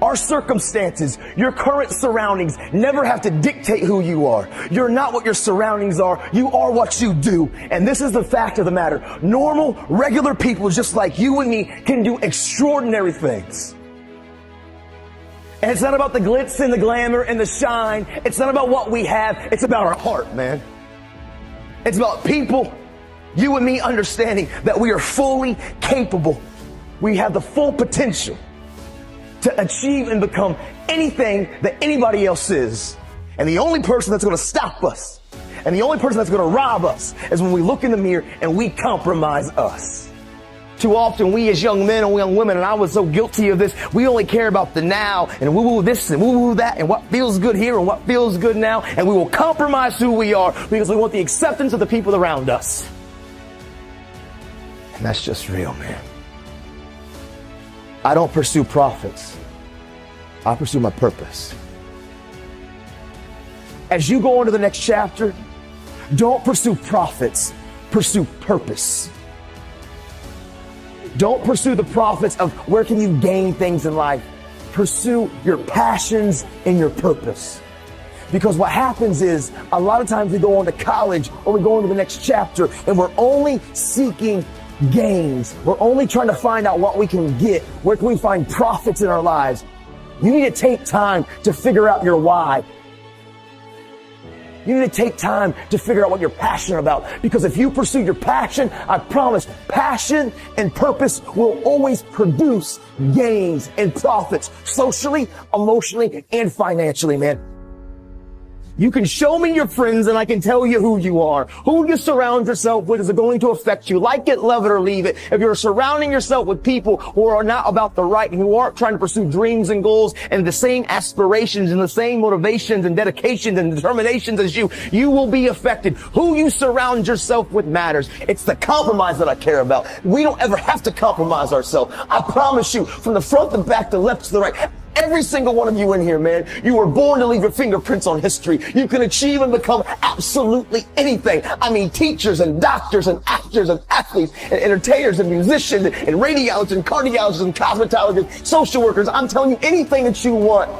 Our circumstances, your current surroundings never have to dictate who you are. You're not what your surroundings are. You are what you do. And this is the fact of the matter. Normal, regular people just like you and me can do extraordinary things. And it's not about the glitz and the glamour and the shine. It's not about what we have. It's about our heart, man. It's about people, you and me, understanding that we are fully capable. We have the full potential to achieve and become anything that anybody else is. And the only person that's going to stop us and the only person that's going to rob us is when we look in the mirror and we compromise us. Too often we as young men and young women, and I was so guilty of this, we only care about the now and woo-woo this and woo-woo that and what feels good here and what feels good now, and we will compromise who we are because we want the acceptance of the people around us. And that's just real, man. I don't pursue profits. I pursue my purpose. As you go into the next chapter, don't pursue profits, pursue purpose. Don't pursue the profits of where can you gain things in life. Pursue your passions and your purpose. Because what happens is, a lot of times we go on to college or we go into the next chapter and we're only seeking gains. We're only trying to find out what we can get. Where can we find profits in our lives? You need to take time to figure out your why. You need to take time to figure out what you're passionate about. Because if you pursue your passion, I promise, passion and purpose will always produce gains and profits, socially, emotionally, and financially, man. You can show me your friends and I can tell you who you are. Who you surround yourself with is going to affect you. Like it, love it, or leave it. If you're surrounding yourself with people who are not about the right and who aren't trying to pursue dreams and goals and the same aspirations and the same motivations and dedications and determinations as you, you will be affected. Who you surround yourself with matters. It's the compromise that I care about. We don't ever have to compromise ourselves. I promise you, from the front to back, the left to the right, every single one of you in here, man, you were born to leave your fingerprints on history. You can achieve and become absolutely anything. I mean, teachers and doctors and actors and athletes and entertainers and musicians and radiologists and cardiologists and cosmetologists, social workers. I'm telling you, anything that you want.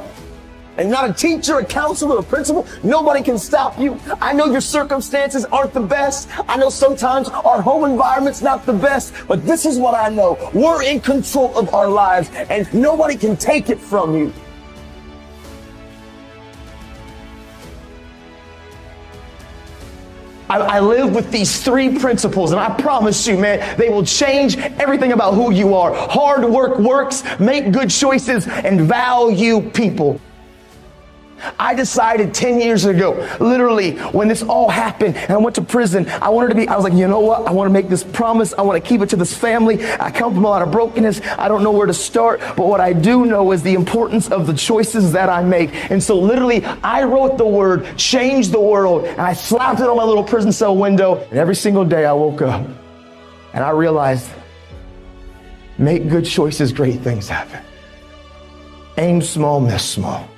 And not a teacher, a counselor, a principal. Nobody can stop you. I know your circumstances aren't the best. I know sometimes our home environment's not the best. But this is what I know. We're in control of our lives and nobody can take it from you. I live with these three principles, and I promise you, man, they will change everything about who you are. Hard work works, make good choices, and value people. I decided 10 years ago, literally, when this all happened and I went to prison, I was like, you know what? I want to make this promise. I want to keep it to this family. I come from a lot of brokenness. I don't know where to start, but what I do know is the importance of the choices that I make. And so literally, I wrote the word, change the world, and I slapped it on my little prison cell window. And every single day I woke up and I realized, make good choices, great things happen. Aim small, miss small.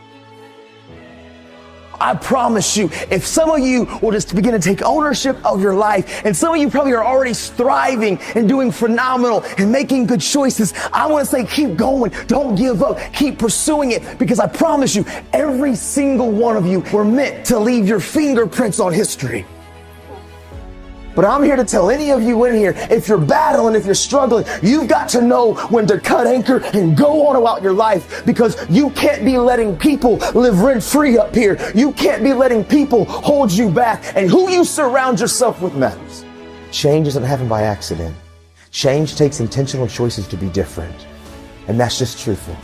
I promise you, if some of you will just begin to take ownership of your life, and some of you probably are already thriving and doing phenomenal and making good choices, I want to say keep going. Don't give up. Keep pursuing it, because I promise you, every single one of you were meant to leave your fingerprints on history. But I'm here to tell any of you in here, if you're battling, if you're struggling, you've got to know when to cut anchor and go on about your life, because you can't be letting people live rent-free up here. You can't be letting people hold you back, and who you surround yourself with matters. Change doesn't happen by accident. Change takes intentional choices to be different, and that's just truthful.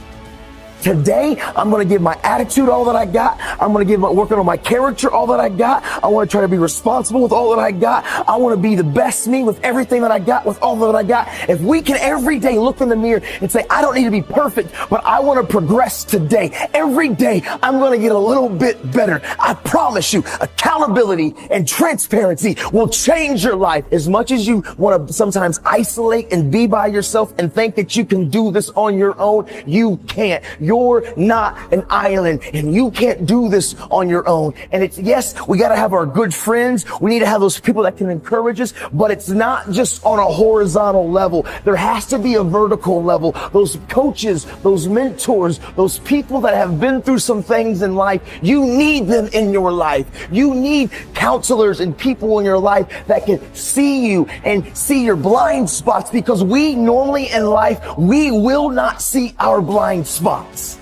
Today, I'm going to give my attitude all that I got. I'm going to working on my character all that I got. I want to try to be responsible with all that I got. I want to be the best me with everything that I got, with all that I got. If we can every day look in the mirror and say, I don't need to be perfect, but I want to progress today. Every day, I'm going to get a little bit better. I promise you, accountability and transparency will change your life. As much as you want to sometimes isolate and be by yourself and think that you can do this on your own, you can't. you're not an island and you can't do this on your own. And it's, yes, we got to have our good friends. We need to have those people that can encourage us, but it's not just on a horizontal level. There has to be a vertical level. Those coaches, those mentors, those people that have been through some things in life, you need them in your life. You need counselors and people in your life that can see you and see your blind spots, because we normally in life, we will not see our blind spots.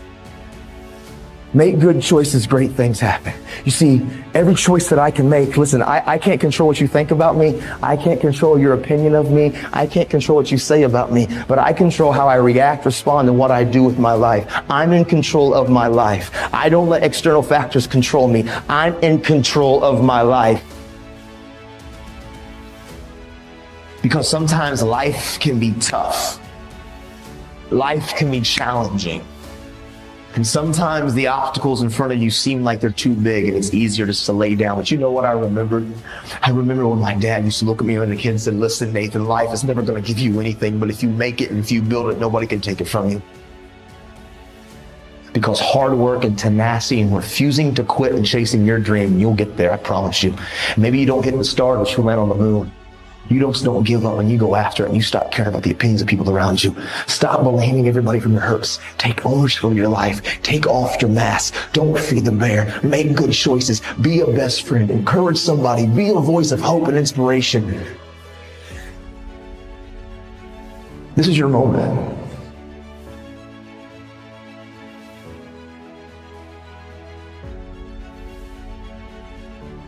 Make good choices, great things happen. You see, every choice that I can make, listen, I can't control what you think about me. I can't control your opinion of me. I can't control what you say about me, but I control how I react, respond, and what I do with my life. I'm in control of my life. I don't let external factors control me. I'm in control of my life. Because sometimes life can be tough. Life can be challenging. And sometimes the obstacles in front of you seem like they're too big and it's easier just to lay down. But you know what I remember? I remember when my dad used to look at me when the kid and said, listen, Nathan, life is never going to give you anything, but if you make it and if you build it, nobody can take it from you. Because hard work and tenacity and refusing to quit and chasing your dream, you'll get there, I promise you. Maybe you don't hit the star, but you'll land on the moon. You just don't give up and you go after it and you stop caring about the opinions of people around you. Stop blaming everybody from your hurts. Take ownership of your life. Take off your mask. Don't feed the bear. Make good choices. Be a best friend. Encourage somebody. Be a voice of hope and inspiration. This is your moment.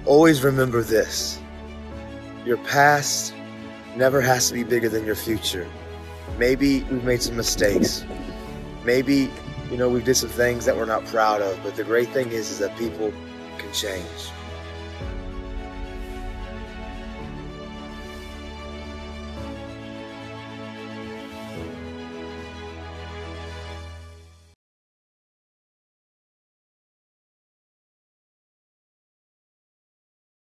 Always remember this. Your past never has to be bigger than your future. Maybe we've made some mistakes. Maybe, we did some things that we're not proud of. But the great thing is that people can change.